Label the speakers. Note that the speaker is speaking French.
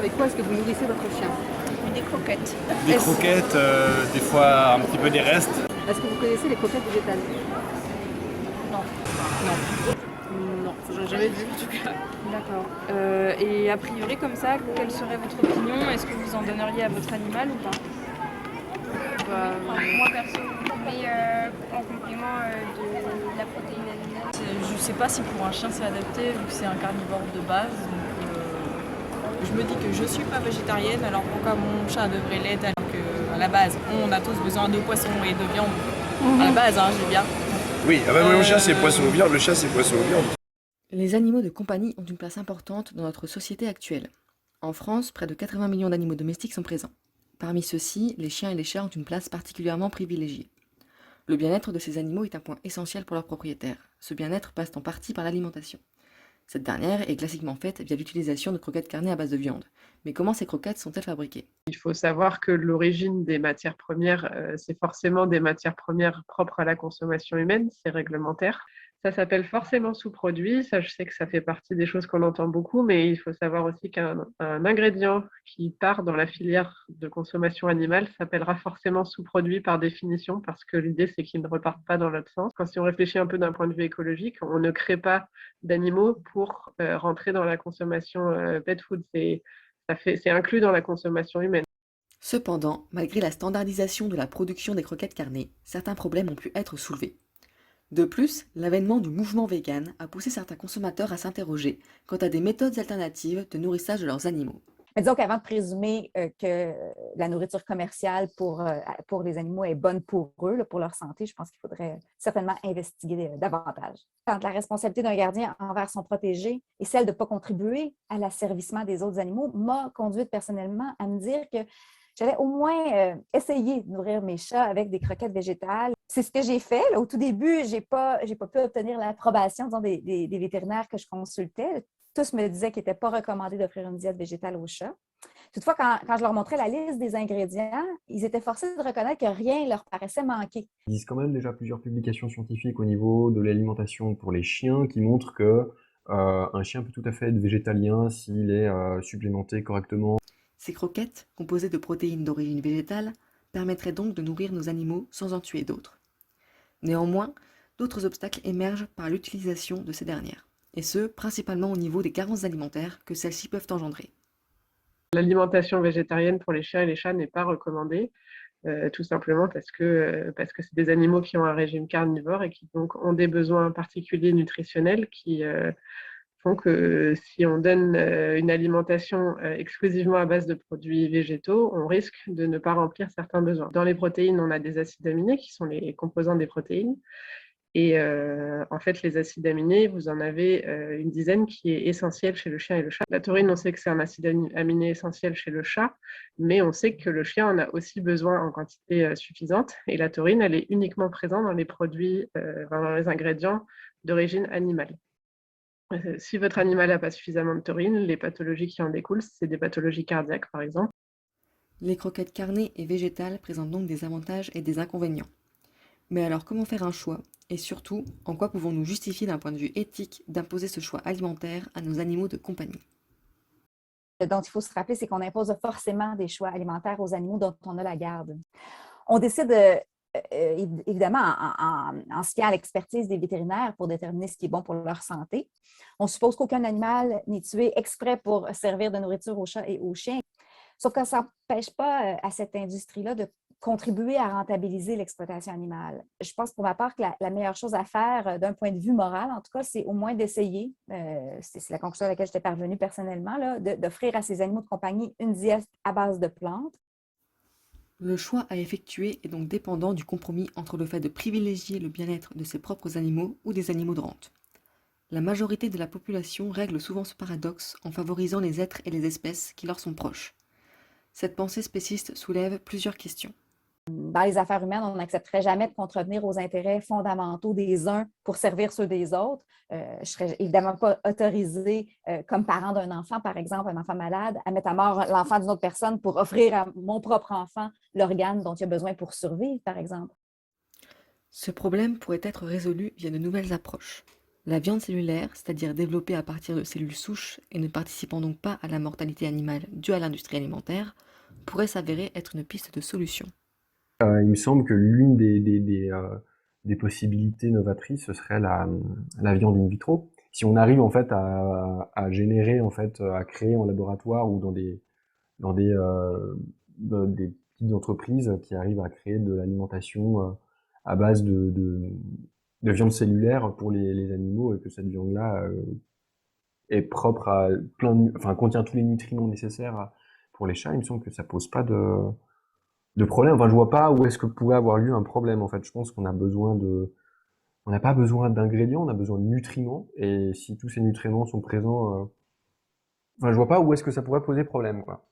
Speaker 1: avec quoi est-ce que vous nourrissez votre chien?
Speaker 2: Des croquettes.
Speaker 3: Des croquettes, des fois un petit peu des restes.
Speaker 1: Est-ce que vous connaissez les croquettes végétales?
Speaker 2: Non.
Speaker 1: Non, j'en ai jamais vu en tout cas.
Speaker 4: D'accord. Et a priori, comme ça, quelle serait votre opinion? Est-ce que vous en donneriez à votre animal ou pas?
Speaker 2: Moi perso, mais en complément de la protéine animale.
Speaker 5: Je sais pas si pour un chien c'est adapté vu que c'est un carnivore de base. Donc, je me dis que je suis pas végétarienne, alors pourquoi mon chat devrait l'être alors qu'à la base on a tous besoin de poisson et de viande. À la base, je dis bien.
Speaker 3: Oui, mon chat c'est poisson ou viande, le chat c'est poisson ou viande.
Speaker 6: Les animaux de compagnie ont une place importante dans notre société actuelle. En France, près de 80 millions d'animaux domestiques sont présents. Parmi ceux-ci, les chiens et les chats ont une place particulièrement privilégiée. Le bien-être de ces animaux est un point essentiel pour leurs propriétaires. Ce bien-être passe en partie par l'alimentation. Cette dernière est classiquement faite via l'utilisation de croquettes carnées à base de viande. Mais comment ces croquettes sont-elles fabriquées?
Speaker 7: Il faut savoir que l'origine des matières premières, c'est forcément des matières premières propres à la consommation humaine, c'est réglementaire. Ça s'appelle forcément sous-produit, ça je sais que ça fait partie des choses qu'on entend beaucoup, mais il faut savoir aussi qu'un ingrédient qui part dans la filière de consommation animale s'appellera forcément sous-produit par définition, parce que l'idée c'est qu'il ne reparte pas dans l'autre sens. Quand si on réfléchit un peu d'un point de vue écologique, on ne crée pas d'animaux pour rentrer dans la consommation pet food, c'est inclus dans la consommation humaine.
Speaker 6: Cependant, malgré la standardisation de la production des croquettes carnées, certains problèmes ont pu être soulevés. De plus, l'avènement du mouvement vegan a poussé certains consommateurs à s'interroger quant à des méthodes alternatives de nourrissage de leurs animaux.
Speaker 8: Mais disons qu'avant de présumer que la nourriture commerciale pour les animaux est bonne pour eux, pour leur santé, je pense qu'il faudrait certainement investiguer davantage. Quand la responsabilité d'un gardien envers son protégé et celle de ne pas contribuer à l'asservissement des autres animaux m'a conduite personnellement à me dire que j'allais au moins essayer de nourrir mes chats avec des croquettes végétales. C'est ce que j'ai fait. Là, au tout début, je n'ai pas pu obtenir l'approbation des vétérinaires que je consultais. Tous me disaient qu'il n'était pas recommandé d'offrir une diète végétale aux chats. Toutefois, quand je leur montrais la liste des ingrédients, ils étaient forcés de reconnaître que rien leur paraissait manquer.
Speaker 9: Il existe quand même déjà plusieurs publications scientifiques au niveau de l'alimentation pour les chiens qui montrent que un chien peut tout à fait être végétalien s'il est supplémenté correctement.
Speaker 6: Ces croquettes, composées de protéines d'origine végétale, permettraient donc de nourrir nos animaux sans en tuer d'autres. Néanmoins, d'autres obstacles émergent par l'utilisation de ces dernières, et ce, principalement au niveau des carences alimentaires que celles-ci peuvent engendrer.
Speaker 7: L'alimentation végétarienne pour les chiens et les chats n'est pas recommandée, tout simplement parce que c'est des animaux qui ont un régime carnivore et qui donc ont des besoins particuliers nutritionnels qui font que si on donne une alimentation exclusivement à base de produits végétaux, on risque de ne pas remplir certains besoins. Dans les protéines, on a des acides aminés qui sont les composants des protéines. Et en fait, les acides aminés, vous en avez une dizaine qui est essentielle chez le chien et le chat. La taurine, on sait que c'est un acide aminé essentiel chez le chat, mais on sait que le chien en a aussi besoin en quantité suffisante. Et la taurine, elle est uniquement présente dans les produits, dans les ingrédients d'origine animale. Si votre animal n'a pas suffisamment de taurine, les pathologies qui en découlent, c'est des pathologies cardiaques, par exemple.
Speaker 6: Les croquettes carnées et végétales présentent donc des avantages et des inconvénients. Mais alors comment faire un choix? Et surtout, en quoi pouvons-nous justifier d'un point de vue éthique d'imposer ce choix alimentaire à nos animaux de compagnie?
Speaker 8: Dont il faut se rappeler, c'est qu'on impose forcément des choix alimentaires aux animaux dont on a la garde. On décide évidemment en se fiant à l'expertise des vétérinaires pour déterminer ce qui est bon pour leur santé. On suppose qu'aucun animal n'est tué exprès pour servir de nourriture aux chats et aux chiens. Sauf que ça n'empêche pas à cette industrie-là de contribuer à rentabiliser l'exploitation animale. Je pense pour ma part que la meilleure chose à faire d'un point de vue moral, en tout cas, c'est au moins d'essayer, c'est la conclusion à laquelle j'étais parvenue personnellement, là, d'offrir à ces animaux de compagnie une diète à base de plantes.
Speaker 6: Le choix à effectuer est donc dépendant du compromis entre le fait de privilégier le bien-être de ses propres animaux ou des animaux de rente. La majorité de la population règle souvent ce paradoxe en favorisant les êtres et les espèces qui leur sont proches. Cette pensée spéciste soulève plusieurs questions.
Speaker 8: Dans les affaires humaines, on n'accepterait jamais de contrevenir aux intérêts fondamentaux des uns pour servir ceux des autres. Je ne serais évidemment pas autorisée, comme parent d'un enfant, par exemple, un enfant malade, à mettre à mort l'enfant d'une autre personne pour offrir à mon propre enfant l'organe dont il a besoin pour survivre, par exemple.
Speaker 6: Ce problème pourrait être résolu via de nouvelles approches. La viande cellulaire, c'est-à-dire développée à partir de cellules souches et ne participant donc pas à la mortalité animale due à l'industrie alimentaire, pourrait s'avérer être une piste de solution.
Speaker 9: Il me semble que l'une des possibilités novatrices, ce serait la viande in vitro. Si on arrive en fait à générer, en fait, à créer en laboratoire ou dans des petites entreprises qui arrivent à créer de l'alimentation à base de viande cellulaire pour les animaux et que cette viande-là est propre à enfin contient tous les nutriments nécessaires pour les chats, il me semble que ça pose pas de problème. Enfin, je vois pas où est-ce que pourrait avoir lieu un problème, en fait. Je pense qu'on a on n'a pas besoin d'ingrédients, on a besoin de nutriments. Et si tous ces nutriments sont présents, enfin, je vois pas où est-ce que ça pourrait poser problème, quoi.